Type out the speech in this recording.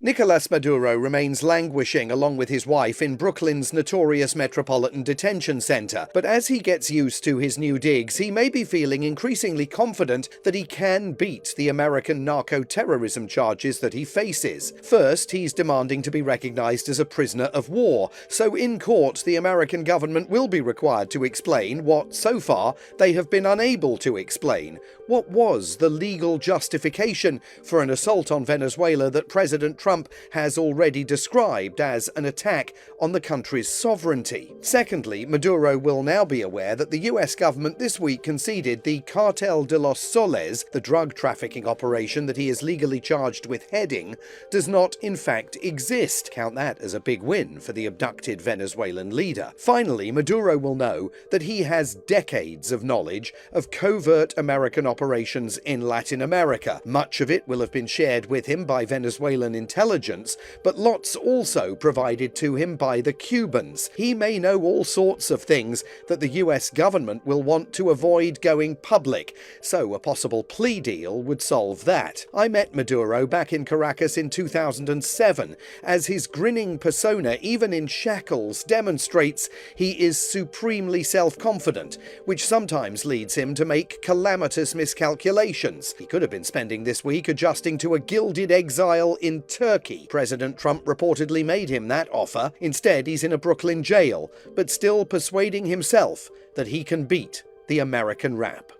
Nicolas Maduro remains languishing along with his wife in Brooklyn's notorious Metropolitan Detention Center. But as he gets used to his new digs, he may be feeling increasingly confident that he can beat the American narco-terrorism charges that he faces. First, he's demanding to be recognized as a prisoner of war. So in court, the American government will be required to explain what, so far, they have been unable to explain. What was the legal justification for an assault on Venezuela that President Trump has already described as an attack on the country's sovereignty? Secondly, Maduro will now be aware that the US government this week conceded the Cartel de los Soles, the drug trafficking operation that he is legally charged with heading, does not in fact exist. Count that as a big win for the abducted Venezuelan leader. Finally, Maduro will know that he has decades of knowledge of covert American operations in Latin America. Much of it will have been shared with him by Venezuelan intelligence, but lots also provided to him by the Cubans. He may know all sorts of things that the US government will want to avoid going public, so a possible plea deal would solve that. I met Maduro back in Caracas in 2007, as his grinning persona, even in shackles, demonstrates he is supremely self-confident, which sometimes leads him to make calamitous miscalculations. He could have been spending this week adjusting to a gilded exile in Turkey. President Trump reportedly made him that offer. Instead, he's in a Brooklyn jail, but still persuading himself that he can beat the American rap.